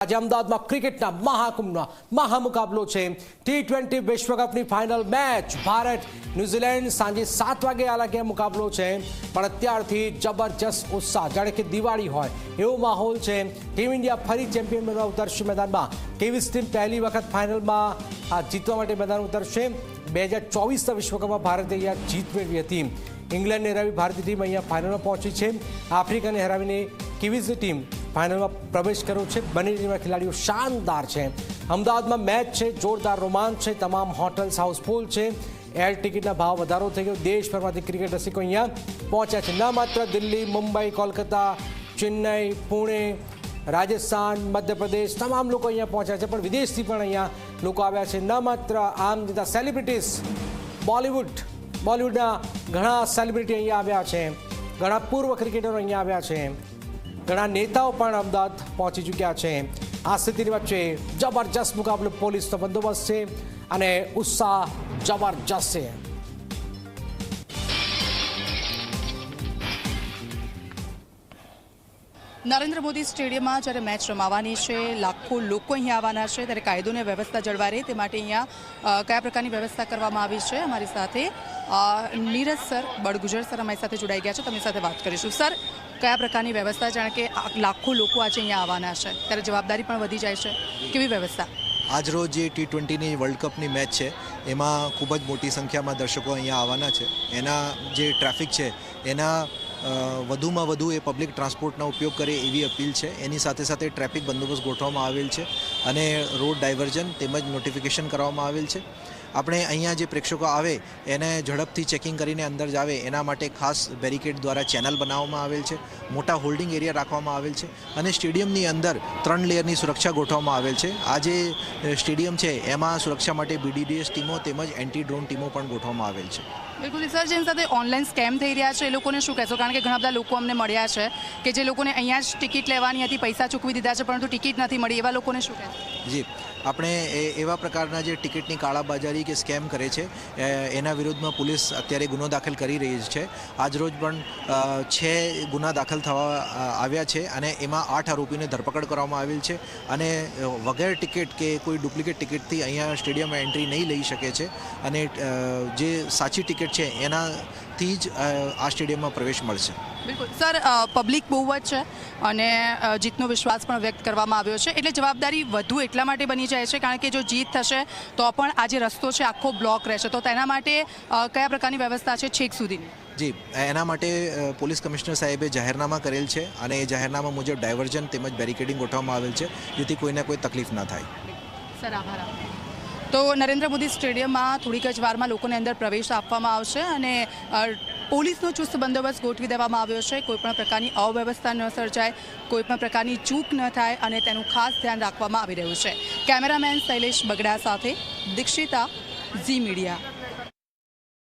આજે અમદાવાદમાં ક્રિકેટના મહાકુંભનો મહામુકાબલો છે T20 વિશ્વકપની ફાઇનલ મેચ ભારત ન્યુઝીલેન્ડ સાંજે 7 વાગે આ લાગે મુકાબલો છે પણ અત્યારથી જબરજસ્ત ઉત્સાહ જાણે કે દિવાળી હોય એવો માહોલ છે ટીમ ઇન્ડિયા ફરી ચેમ્પિયન બનવા ઉતરશે मैदाનમાં કેવીસ ટીમ પહેલી વખત ફાઇનલમાં જીતવા માટે मैदान ઉતરશે 2024ના વિશ્વકપમાં ભારતે અહીંયા જીત મેળવી હતી इंग्लैंड ने हरावी भारतीय टीम अहीं फाइनल में पहुंची है आफ्रिका ने हरावीने किवीज टीम फाइनल में प्रवेश कर्यो छे बने टीमना खिलाड़ीओ शानदार है अमदावाद में मैच है जोरदार रोमांच है तमाम होटल्स हाउसफुल है एयर टिकटना भाव वधारो थई गयो देशभरमांथी क्रिकेट रसिको अहीं पहुंच्या छे न मात्र दिल्ली मुंबई कोलकाता चेन्नई पुणे राजस्थान मध्य प्रदेश तमाम लोग अहीं पहुंच्या छे पण विदेशथी पण अहीं लोग आव्या छे न मात्र आम जता सेलिब्रिटीज बॉलीवुडना घणा सेलिब्रिटी अहीं आव्या छे घणा पूर्व क्रिकेटरो अहीं आव्या छे घणा नेताओं पण अमदावाद पहुंची चूक्या छे आ स्थितिनी वच्चे जबरदस्त मुकाबलो पोलीसनो बंदोबस्त छे अने उत्साह जबरदस्त छे नरेन्द्र मोदी स्टेडियम में जयरे मैच रमावानी है लाखों लोग अहीं आवाना है त्यारे कायदो ने व्यवस्था जळवाय रहे ते माटे अहीं कया प्रकारनी व्यवस्था करवामां आवी छे अमारी साथे नीरज सर बड़गुजर सर अमारी साथे जोड़ाई गया छे तमनी साथे बात करीशुं सर कया प्रकारनी व्यवस्था जाणे के लाखों लोग आज अहीं आवाना है त्यारे जवाबदारी पण वधी जाय छे केवी व्यवस्था आज रोज जे T20 वर्ल्ड कपनी मैच है एमां खूब ज मोटी संख्या में दर्शकों अहीं आवाना है एना जे ट्राफिक है एना વધુમાં વધુ એ પબ્લિક ટ્રાન્સપોર્ટનો ઉપયોગ કરે એવી અપીલ છે એની સાથે સાથે ટ્રાફિક બંદોબસ્ત ગોઠવવામાં આવેલ છે અને રોડ ડાયવર્ઝન તેમજ નોટિફિકેશન કરવામાં આવેલ છે આપણે અહીંયા જે પ્રેક્ષકો આવે એને ઝડપથી ચેકિંગ કરીને અંદર જ આવે એના માટે ખાસ બેરિકેડ દ્વારા ચેનલ બનાવવામાં આવેલ છે મોટા હોલ્ડિંગ એરિયા રાખવામાં આવેલ છે અને સ્ટેડિયમની અંદર 3 લેયરની સુરક્ષા ગોઠવવામાં આવેલ છે આ જે સ્ટેડિયમ છે એમાં સુરક્ષા માટે BDDS ટીમો તેમજ એન્ટી ડ્રોન ટીમો પણ ગોઠવવામાં આવેલ છે बिल्कुल सर जेनी साथे ऑनलाइन स्केम थई रह्या छे ए लोकोने शुं कहेशो कारण के घणा बधा लोको अमने मळ्या छे के जे लोकोने अहींया ज टिकિટ लेवानी हती पैसा चूकवी दीधा छे परंतु टिकિટ नथी मळी एवा लोकोने शुं कहेशो जी આપણે એવા પ્રકારના જે ટિકિટની કાળાબજારી કે સ્કેમ કરે છે એના વિરુદ્ધમાં પોલીસ અત્યારે ગુનો દાખલ કરી રહી છે આજરોજ પણ 6 ગુના દાખલ થવા આવ્યા છે અને એમાં 8 આરોપીને ધરપકડ કરવામાં આવેલ છે અને વગર ટિકિટ કે કોઈ ડુપ્લિકેટ ટિકિટથી અહીંયા સ્ટેડિયમમાં એન્ટ્રી નહીં લઈ શકે છે અને જે સાચી ટિકિટ છે એનાથી જ આ સ્ટેડિયમમાં પ્રવેશ મળશે बिल्कुल सर पब्लिक बहु ज है અને જીતનો વિશ્વાસ પણ વ્યક્ત કરવામાં આવ્યો છે એટલે જવાબદારી વધુ એટલા માટે બની જાય છે કારણ કે જો જીત થશે તો પણ આ જે રસ્તો છે આખો બ્લોક રહેશે તો તેના માટે કયા પ્રકારની વ્યવસ્થા છે છેક સુધીની જી એના માટે પોલીસ કમિશનર સાહેબે જાહેરનામા કરેલ છે અને એ જાહેરનામા મુજબ ડાયવર્ઝન તેમજ બેરિકેડિંગ ગોઠવવામાં આવેલ છે જેથી કોઈને કોઈ તકલીફ ના થાય સર આભાર તો નરેન્દ્ર મોદી સ્ટેડિયમમાં થોડીક જ વારમાં લોકોને અંદર પ્રવેશ આપવામાં આવશે અને પોલીસનો ચુસ્ત બંદોબસ્ત ગોઠવી દેવામાં આવ્યો છે કોઈપણ પ્રકારની અવ્યવસ્થા ન સર્જાય કોઈપણ પ્રકારની ચૂક ન થાય અને તેનું ખાસ ધ્યાન રાખવામાં આવી રહ્યું છે કેમેરામેન શૈલેષ બગડા સાથે દીક્ષિતા ઝી મીડિયા